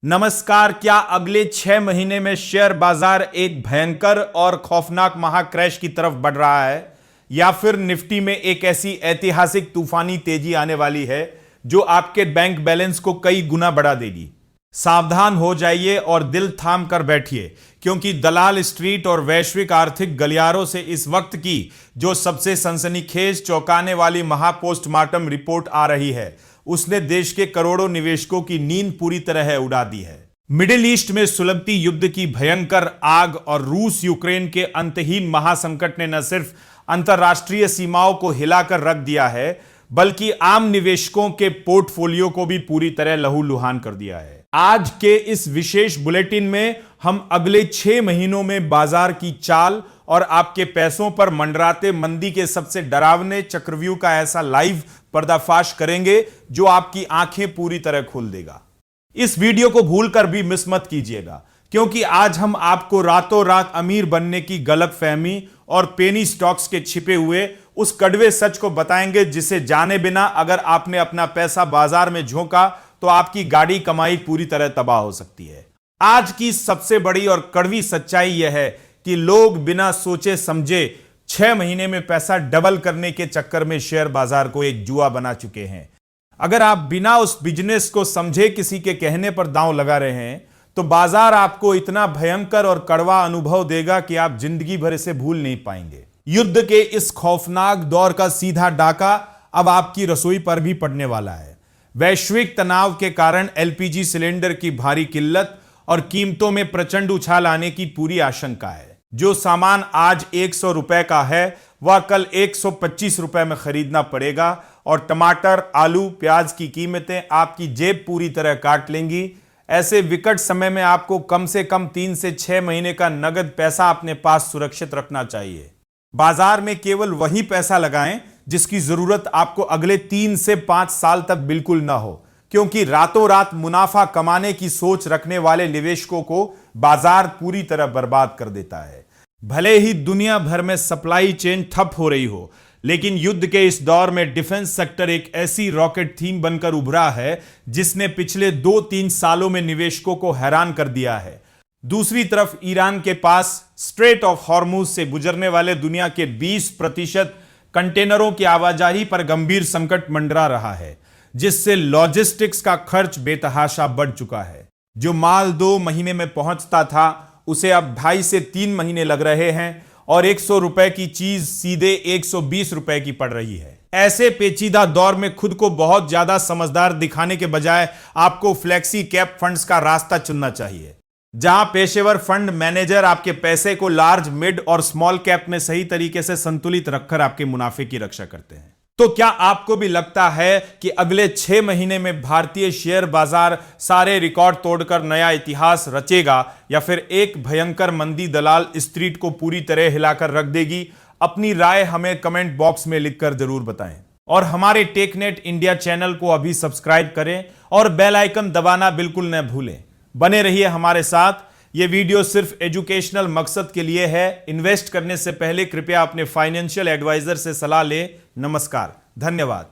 नमस्कार। क्या अगले 6 महीने में शेयर बाजार एक भयंकर और खौफनाक महाक्रैश की तरफ बढ़ रहा है, या फिर निफ्टी में एक ऐसी ऐतिहासिक तूफानी तेजी आने वाली है जो आपके बैंक बैलेंस को कई गुना बढ़ा देगी? सावधान हो जाइए और दिल थाम कर बैठिए, क्योंकि दलाल स्ट्रीट और वैश्विक आर्थिक गलियारों से इस वक्त की जो सबसे सनसनीखेज चौंकाने वाली महापोस्टमार्टम रिपोर्ट आ रही है, उसने देश के करोड़ों निवेशकों की नींद पूरी तरह उड़ा दी है। मिडिल ईस्ट में सुलगती युद्ध की भयंकर आग और रूस यूक्रेन के अंतहीन महासंकट ने न सिर्फ अंतरराष्ट्रीय सीमाओं को हिलाकर रख दिया है, बल्कि आम निवेशकों के पोर्टफोलियो को भी पूरी तरह लहूलुहान कर दिया है। आज के इस विशेष बुलेटिन में हम अगले 6 महीनों में बाजार की चाल और आपके पैसों पर मंडराते मंदी के सबसे डरावने चक्रव्यूह का ऐसा लाइव पर्दाफाश करेंगे जो आपकी आंखें पूरी तरह खोल देगा। इस वीडियो को भूलकर भी मिस मत कीजिएगा, क्योंकि आज हम आपको रातों रात अमीर बनने की गलतफहमी और पेनी स्टॉक्स के छिपे हुए उस कड़वे सच को बताएंगे, जिसे जाने बिना अगर आपने अपना पैसा बाजार में झोंका तो आपकी गाड़ी कमाई पूरी तरह तबाह हो सकती है। आज की सबसे बड़ी और कड़वी सच्चाई यह है कि लोग बिना सोचे समझे 6 महीने में पैसा डबल करने के चक्कर में शेयर बाजार को एक जुआ बना चुके हैं। अगर आप बिना उस बिजनेस को समझे किसी के कहने पर दांव लगा रहे हैं, तो बाजार आपको इतना भयंकर और कड़वा अनुभव देगा कि आप जिंदगी भर इसे भूल नहीं पाएंगे। युद्ध के इस खौफनाक दौर का सीधा डाका अब आपकी रसोई पर भी पड़ने वाला है। वैश्विक तनाव के कारण एलपीजी सिलेंडर की भारी किल्लत और कीमतों में प्रचंड उछाल आने की पूरी आशंका है। जो सामान आज 100 रुपए का है वह कल 125 रुपए में खरीदना पड़ेगा, और टमाटर, आलू, प्याज की कीमतें आपकी जेब पूरी तरह काट लेंगी। ऐसे विकट समय में आपको कम से कम 3 से 6 महीने का नगद पैसा अपने पास सुरक्षित रखना चाहिए। बाजार में केवल वही पैसा लगाएं जिसकी जरूरत आपको अगले 3 से 5 साल तक बिल्कुल ना हो, क्योंकि रातों रात मुनाफा कमाने की सोच रखने वाले निवेशकों को बाजार पूरी तरह बर्बाद कर देता है। भले ही दुनिया भर में सप्लाई चेन ठप हो रही हो, लेकिन युद्ध के इस दौर में डिफेंस सेक्टर एक ऐसी रॉकेट थीम बनकर उभरा है जिसने पिछले 2-3 सालों में निवेशकों को हैरान कर दिया है। दूसरी तरफ ईरान के पास स्ट्रेट ऑफ हॉर्मुज से गुजरने वाले दुनिया के 20% कंटेनरों की आवाजाही पर गंभीर संकट मंडरा रहा है, जिससे लॉजिस्टिक्स का खर्च बेतहाशा बढ़ चुका है। जो माल 2 महीने में पहुंचता था उसे अब 2.5 से 3 महीने लग रहे हैं, और 100 रुपए की चीज सीधे 120 रुपए की पड़ रही है। ऐसे पेचीदा दौर में खुद को बहुत ज्यादा समझदार दिखाने के बजाय आपको फ्लेक्सी कैप फंड्स का रास्ता चुनना चाहिए, जहां पेशेवर फंड मैनेजर आपके पैसे को लार्ज, मिड और स्मॉल कैप में सही तरीके से संतुलित रखकर आपके मुनाफे की रक्षा करते हैं। तो क्या आपको भी लगता है कि अगले 6 महीने में भारतीय शेयर बाजार सारे रिकॉर्ड तोड़कर नया इतिहास रचेगा, या फिर एक भयंकर मंदी दलाल स्ट्रीट को पूरी तरह हिलाकर रख देगी? अपनी राय हमें कमेंट बॉक्स में लिखकर जरूर बताएं, और हमारे टेकनेट इंडिया चैनल को अभी सब्सक्राइब करें और बेल आइकन दबाना बिल्कुल न भूलें। बने रहिए हमारे साथ। यह वीडियो सिर्फ एजुकेशनल मकसद के लिए है। इन्वेस्ट करने से पहले कृपया अपने फाइनेंशियल एडवाइजर से सलाह लें। नमस्कार, धन्यवाद।